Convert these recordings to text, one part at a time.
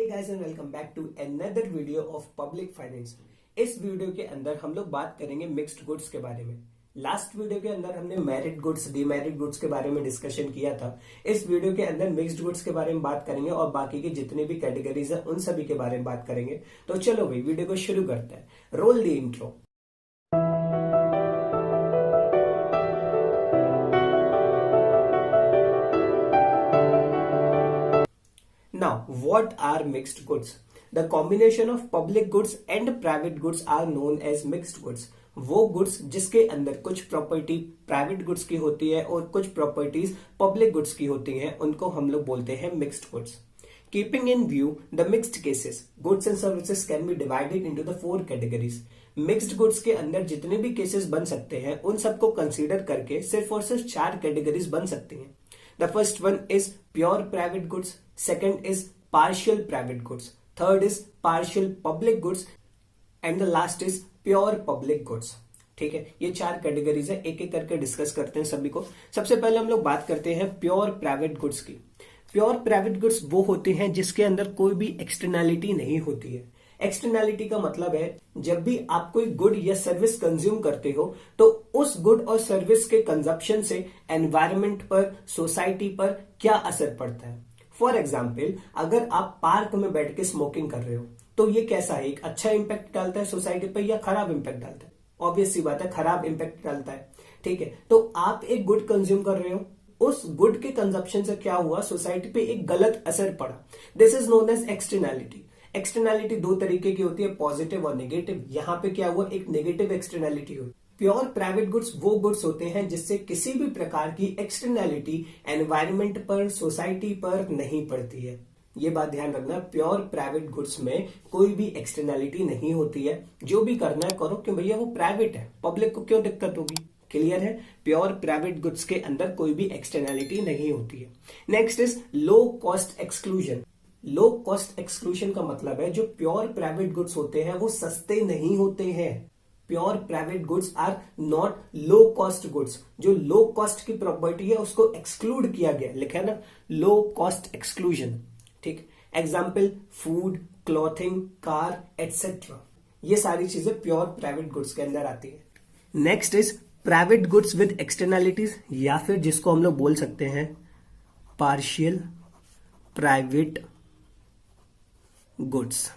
Hey guys and welcome back to another video of Public Finance। इस video के अंदर हम लोग बात करेंगे मिक्स्ड गुड्स के बारे में। लास्ट वीडियो के अंदर हमने मेरिट गुड्स डीमेरिट गुड्स के बारे में डिस्कशन किया था। इस वीडियो के अंदर मिक्स्ड गुड्स के बारे में बात करेंगे और बाकी की जितनी भी कैटेगरीज है उन सभी के बारे में बात करेंगे। तो चलो भाई वीडियो को शुरू करते हैं। Roll the intro. Now, what are mixed goods? The combination of public goods and private goods are known as mixed goods. वो गुड्स जिसके अंदर कुछ प्रॉपर्टी प्राइवेट गुड्स की होती है और कुछ प्रॉपर्टीज पब्लिक गुड्स की होती हैं, उनको हम लोग बोलते हैं mixed goods. Keeping in view the mixed cases, goods and services can be divided into the 4 categories. Mixed goods के अंदर जितने भी केसेस बन सकते हैं उन सबको कंसीडर करके सिर्फ और सिर्फ 4 कैटेगरीज बन सकती हैं। The first one is pure private goods, second is partial private goods, third is partial public goods and the last is pure public goods। ठीक है, ये 4 कैटेगरीज है, एक एक करके डिस्कस करते हैं सभी को। सबसे पहले हम लोग बात करते हैं प्योर प्राइवेट गुड्स की। प्योर प्राइवेट गुड्स वो होते हैं जिसके अंदर कोई भी एक्सटर्नैलिटी नहीं होती है। एक्सटर्नैलिटी का मतलब है जब भी आप कोई गुड या सर्विस कंज्यूम करते हो तो उस गुड और सर्विस के कंजप्शन से एनवायरनमेंट पर, सोसाइटी पर क्या असर पड़ता है। फॉर एग्जाम्पल, अगर आप पार्क में बैठ के स्मोकिंग कर रहे हो तो ये कैसा है, एक अच्छा इंपैक्ट डालता है सोसाइटी पर या खराब इंपैक्ट डालता है? ऑब्वियस सी बात है, खराब इंपैक्ट डालता है। ठीक है, तो आप एक गुड कंज्यूम कर रहे हो, उस गुड के कंजप्शन से क्या हुआ, सोसाइटी पे एक गलत असर पड़ा। This is known as externality. Externality 2 तरीके की होती है, पॉजिटिव और नेगेटिव। यहां पे क्या हुआ, एक नेगेटिव एक्सटर्नैलिटी हुई। प्योर प्राइवेट गुड्स वो गुड्स होते हैं जिससे किसी भी प्रकार की एक्सटर्नैलिटी एनवायरनमेंट पर, सोसाइटी पर नहीं पड़ती है। ये बात ध्यान रखना, प्योर प्राइवेट गुड्स में कोई भी एक्सटर्नैलिटी नहीं होती है। जो भी करना है करो, क्यों भैया वो प्राइवेट है, पब्लिक को क्यों दिक्कत होगी। क्लियर है, प्योर प्राइवेट गुड्स के अंदर कोई भी एक्सटर्नैलिटी नहीं होती है। Next is low cost exclusion. Low cost exclusion का मतलब है जो प्योर प्राइवेट गुड्स होते हैं वो सस्ते नहीं होते हैं। Pure private goods are not low cost goods. जो लो कॉस्ट की प्रॉपर्टी है उसको एक्सक्लूड किया गया, लिखा है ना, लो कॉस्ट एक्सक्लूजन। ठीक, example food, clothing, car etcetera, ये सारी चीजें प्योर प्राइवेट गुड्स के अंदर आती है। Next is private goods with externalities, या फिर जिसको हम लोग बोल सकते हैं पार्शियल प्राइवेट गुड्स।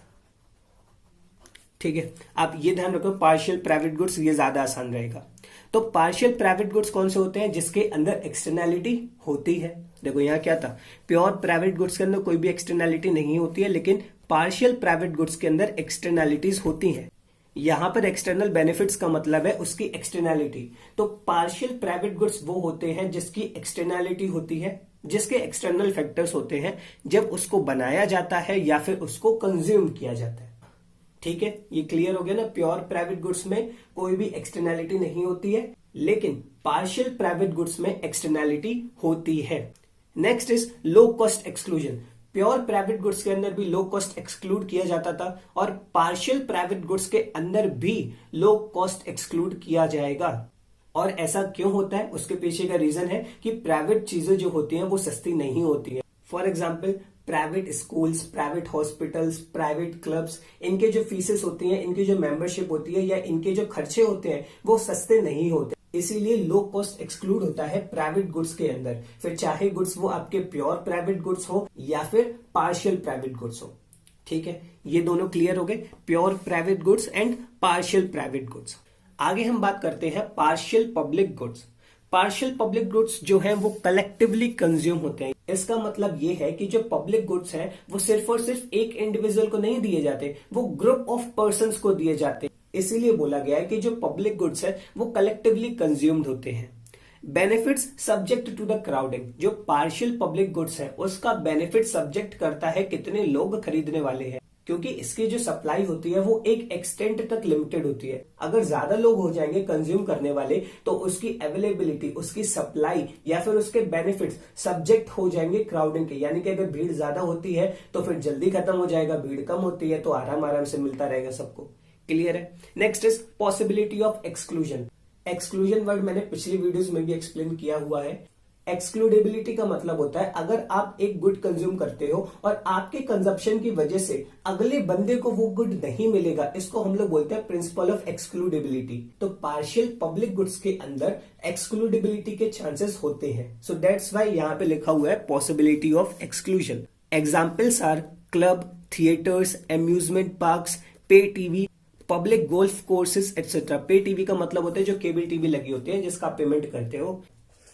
ठीक है, आप ये ध्यान रखो, पार्शियल प्राइवेट गुड्स, ये ज्यादा आसान रहेगा। तो पार्शियल प्राइवेट गुड्स कौन से होते हैं, जिसके अंदर एक्सटर्नैलिटी होती है। देखो यहां क्या था, प्योर प्राइवेट गुड्स के अंदर कोई भी एक्सटर्नैलिटी नहीं होती है, लेकिन पार्शियल प्राइवेट गुड्स के अंदर एक्सटर्नैलिटीज होती हैं। यहां पर एक्सटर्नल बेनिफिट्स का मतलब है उसकी एक्सटर्नैलिटी। तो पार्शियल प्राइवेट गुड्स वो होते हैं जिसकी एक्सटर्नैलिटी होती है, जिसके एक्सटर्नल फैक्टर्स होते हैं जब उसको बनाया जाता है या फिर उसको कंज्यूम किया जाता है। ठीक है, ये क्लियर हो गया ना। प्योर प्राइवेट गुड्स में कोई भी एक्सटर्नैलिटी नहीं होती है, लेकिन पार्शियल प्राइवेट गुड्स में एक्सटर्नैलिटी होती है। Next is low cost exclusion. Pure private goods के अंदर भी लो कॉस्ट एक्सक्लूड किया जाता था और पार्शियल प्राइवेट गुड्स के अंदर भी लो कॉस्ट एक्सक्लूड किया जाएगा। और ऐसा क्यों होता है, उसके पीछे का रीजन है कि प्राइवेट चीजें जो होती हैं वो सस्ती नहीं होती है। For example, private schools, private hospitals, private clubs, इनके जो फीसेस होती हैं, इनकी जो मेंबरशिप होती है या इनके जो खर्चे होते हैं वो सस्ते नहीं होते। इसीलिए लो कॉस्ट एक्सक्लूड होता है प्राइवेट गुड्स के अंदर, फिर चाहे गुड्स वो आपके प्योर प्राइवेट गुड्स हो या फिर पार्शियल प्राइवेट गुड्स हो। ठीक है, ये दोनों क्लियर हो गए, pure private goods and partial private goods. आगे हम बात करते हैं partial public goods. Partial public goods जो हैं वो कलेक्टिवली कंज्यूम होते हैं। इसका मतलब ये है कि जो पब्लिक गुड्स हैं वो सिर्फ और सिर्फ एक इंडिविजुअल को नहीं दिए जाते, वो ग्रुप ऑफ पर्संस को दिए जाते हैं। इसीलिए बोला गया है कि जो पब्लिक गुड्स है वो कलेक्टिवली कंज्यूम्ड होते हैं। Benefits subject to the crowding. जो पार्शियल पब्लिक गुड्स है उसका बेनिफिट सब्जेक्ट करता है कितने लोग खरीदने वाले हैं, क्योंकि इसकी जो सप्लाई होती है वो एक एक्सटेंट तक लिमिटेड होती है। अगर ज्यादा लोग हो जाएंगे कंज्यूम करने वाले तो उसकी अवेलेबिलिटी, उसकी सप्लाई या फिर उसके बेनिफिट्स सब्जेक्ट हो जाएंगे क्राउडिंग के। यानी कि अगर भीड़ ज्यादा होती है तो फिर जल्दी खत्म हो जाएगा, भीड़ कम होती है तो आराम आराम से मिलता रहेगा सबको। क्लियर है। Next is possibility of exclusion. Exclusion word मैंने पिछली वीडियोस में भी एक्सप्लेन किया हुआ है। एक्सक्लूडेबिलिटी का मतलब होता है अगर आप एक गुड कंज्यूम करते हो और आपके कंजप्शन की वजह से अगले बंदे को वो गुड नहीं मिलेगा, इसको हम लोग बोलते हैं प्रिंसिपल ऑफ एक्सक्लूडेबिलिटी। तो पार्शियल पब्लिक गुड्स के अंदर एक्सक्लूडेबिलिटी के चांसेस होते हैं। सो दैट्स व्हाई यहां पे लिखा हुआ है possibility of exclusion. Examples are club, theatres, amusement parks, pay TV, public golf courses etcetera. Pay TV का मतलब होता है जो केबल टीवी लगी होती है जिसका पेमेंट करते हो,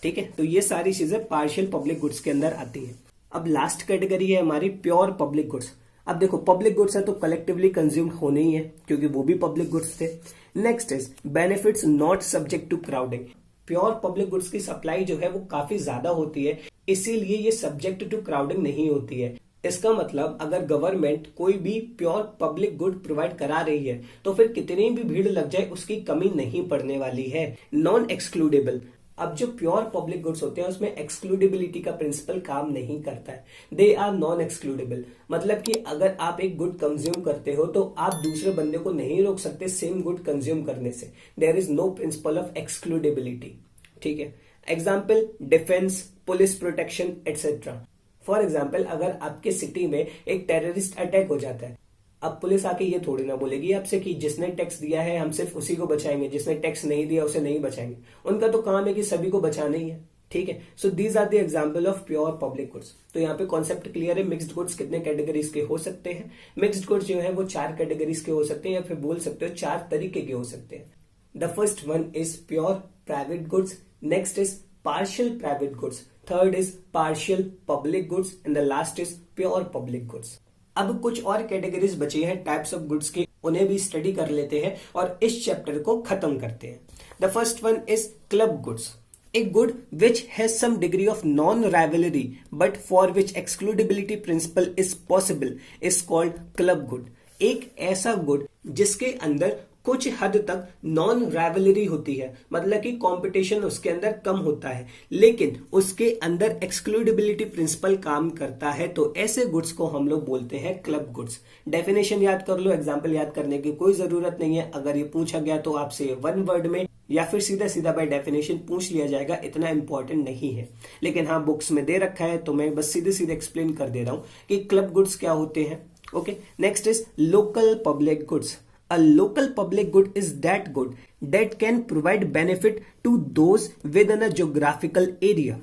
ठीक है। तो ये सारी चीजें पार्शियल पब्लिक गुड्स के अंदर आती हैं। अब लास्ट कैटेगरी है हमारी प्योर पब्लिक गुड्स। अब देखो पब्लिक गुड्स है तो कलेक्टिवली कंज्यूम्ड होने ही है क्योंकि वो भी पब्लिक गुड्स थे। Next is benefits not subject to crowding. Pure public goods की सप्लाई जो है वो काफी ज्यादा होती है, इसीलिए ये सब्जेक्ट टू क्राउडिंग नहीं होती है। इसका मतलब अगर गवर्नमेंट कोई भी प्योर पब्लिक गुड प्रोवाइड करा रही है तो फिर कितनी भी भीड़ लग जाए उसकी कमी नहीं पड़ने वाली है। Non excludable. अब जो प्योर पब्लिक गुड्स होते हैं उसमें एक्सक्लूडेबिलिटी का प्रिंसिपल काम नहीं करता है, दे आर नॉन एक्सक्लूडेबल। मतलब कि अगर आप एक गुड कंज्यूम करते हो तो आप दूसरे बंदे को नहीं रोक सकते सेम गुड कंज्यूम करने से। There is no principle of excludability, ठीक है। Example defence, police protection etcetera. For example अगर आपके सिटी में एक टेररिस्ट अटैक हो जाता है, अब पुलिस आके ये थोड़ी ना बोलेगी आपसे कि जिसने टैक्स दिया है हम सिर्फ उसी को बचाएंगे, जिसने टैक्स नहीं दिया उसे नहीं बचाएंगे। उनका तो काम है कि सभी को बचाना ही है, ठीक है। So these are the example of pure public goods. तो यहाँ पे कॉन्सेप्ट क्लियर है। मिक्स्ड गुड्स कितने कैटेगरीज के हो सकते हैं? मिक्स्ड गुड्स जो है वो 4 कैटेगरीज के हो सकते हैं या फिर बोल सकते हो 4 तरीके के हो सकते हैं। The first one is pure private goods, next is partial private goods, third is partial public goods and the last is pure public goods। अब कुछ और कैटेगरीज बची हैं टाइप्स ऑफ गुड्स की, उन्हें भी स्टडी कर लेते हैं और इस चैप्टर को खत्म करते हैं। The first one is club goods. A good which has some degree of non-rivalry but for which excludability principle is possible is called club good। एक ऐसा गुड जिसके अंदर कुछ हद तक नॉन राइवलरी होती है, मतलब कि कंपटीशन उसके अंदर कम होता है, लेकिन उसके अंदर एक्सक्लूडेबिलिटी प्रिंसिपल काम करता है, तो ऐसे गुड्स को हम लोग बोलते हैं क्लब गुड्स। डेफिनेशन याद कर लो, एग्जांपल याद करने की कोई जरूरत नहीं है। अगर ये पूछा गया तो आपसे 1 वर्ड में या फिर सीधा सीधा बाय डेफिनेशन पूछ लिया जाएगा, इतना इंपॉर्टेंट नहीं है। लेकिन हाँ बुक्स में दे रखा है तो मैं बस सीधे सीधे एक्सप्लेन कर दे रहा हूं कि क्लब गुड्स क्या होते हैं। Okay, next is local public goods. A local public good is that good that can provide benefit to those within a geographical area.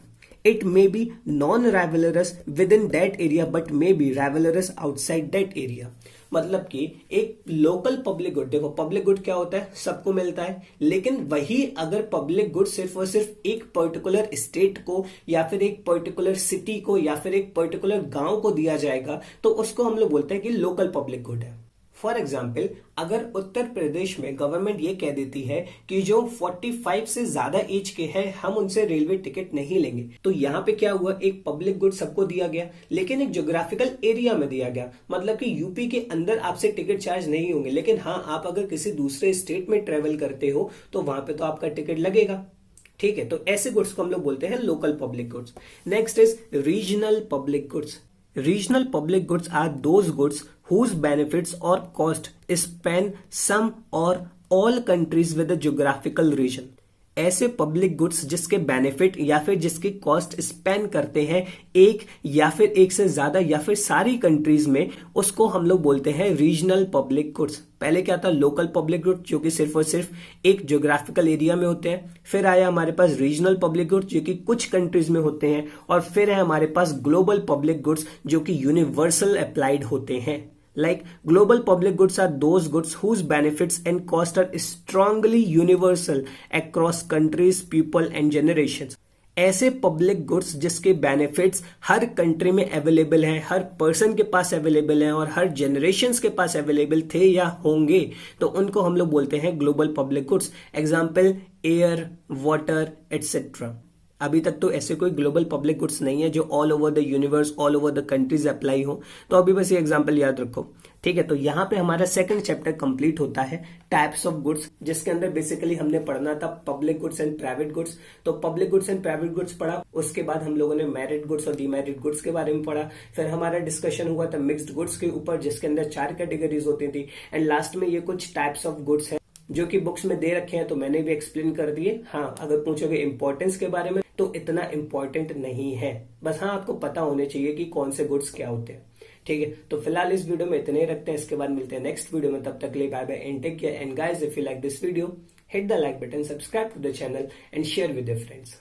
It may be non-rivalrous within that area but may be rivalrous outside that area। मतलब कि एक local public good, देखो public good क्या होता है, सबको मिलता है, लेकिन वही अगर पब्लिक गुड सिर्फ और सिर्फ एक पर्टिकुलर स्टेट को या फिर एक पर्टिकुलर सिटी को या फिर एक पर्टिकुलर गांव को दिया जाएगा तो उसको हम लोग बोलते हैं कि लोकल पब्लिक गुड है। फॉर एग्जाम्पल अगर उत्तर प्रदेश में गवर्नमेंट ये कह देती है कि जो 45 से ज्यादा एज के हैं हम उनसे रेलवे टिकट नहीं लेंगे, तो यहाँ पे क्या हुआ, एक पब्लिक गुड सबको दिया गया लेकिन एक ज्योग्राफिकल एरिया में दिया गया। मतलब कि यूपी के अंदर आपसे टिकट चार्ज नहीं होंगे, लेकिन हाँ आप अगर किसी दूसरे स्टेट में ट्रेवल करते हो तो वहां पे तो आपका टिकट लगेगा, ठीक है। तो ऐसे गुड्स को हम लोग बोलते हैं local public goods. Next is regional public goods. Regional public goods are those goods whose benefits or cost span some or all countries with a geographical region। ऐसे पब्लिक गुड्स जिसके बेनिफिट या फिर जिसकी कॉस्ट स्पेन करते हैं एक या फिर एक से ज्यादा या फिर सारी कंट्रीज में, उसको हम लोग बोलते हैं रीजनल पब्लिक गुड्स। पहले क्या था, लोकल पब्लिक गुड्स जो कि सिर्फ और सिर्फ एक ज्योग्राफिकल एरिया में होते हैं, फिर आया हमारे पास रीजनल पब्लिक गुड्स जो कि कुछ कंट्रीज में होते हैं, और फिर है हमारे पास ग्लोबल पब्लिक गुड्स जो कि यूनिवर्सल अप्लाइड होते हैं। Like global public goods are those goods whose benefits and costs are strongly universal across countries, people and generations। ऐसे पब्लिक गुड्स जिसके बेनिफिट्स हर कंट्री में अवेलेबल हैं, हर पर्सन के पास अवेलेबल हैं और हर जनरेशन्स के पास अवेलेबल थे या होंगे, तो उनको हम लोग बोलते हैं global public goods. Example air, water etcetera. अभी तक तो ऐसे कोई ग्लोबल पब्लिक गुड्स नहीं है जो all over the universe, all over the countries apply हो, तो अभी बस ये एग्जांपल याद रखो, ठीक है। तो यहाँ पे हमारा सेकंड चैप्टर कंप्लीट होता है टाइप्स ऑफ गुड्स, जिसके अंदर बेसिकली हमने पढ़ना था public goods and private goods. तो public goods and private goods पढ़ा, उसके बाद हम लोगों ने मेरिट गुड्स और डीमेरिट गुड्स के बारे में पढ़ा, फिर हमारा डिस्कशन हुआ था मिक्स्ड गुड्स के ऊपर जिसके अंदर 4 कैटेगरीज होती थी, एंड लास्ट में ये कुछ टाइप्स ऑफ गुड्स है जो कि बुक्स में दे रखे हैं तो मैंने भी एक्सप्लेन कर दिए। हाँ अगर पूछोगे इंपॉर्टेंस के बारे में तो इतना इंपॉर्टेंट नहीं है। बस हाँ, आपको पता होने चाहिए कि कौन से गुड्स क्या होते हैं। ठीक है, तो फिलहाल इस वीडियो में इतने ही रखते हैं, इसके बाद मिलते हैं नेक्स्ट वीडियो में। तब तक के लिए bye bye and take care. And guys, if you like this video, hit the like button, subscribe to the channel and share with your friends.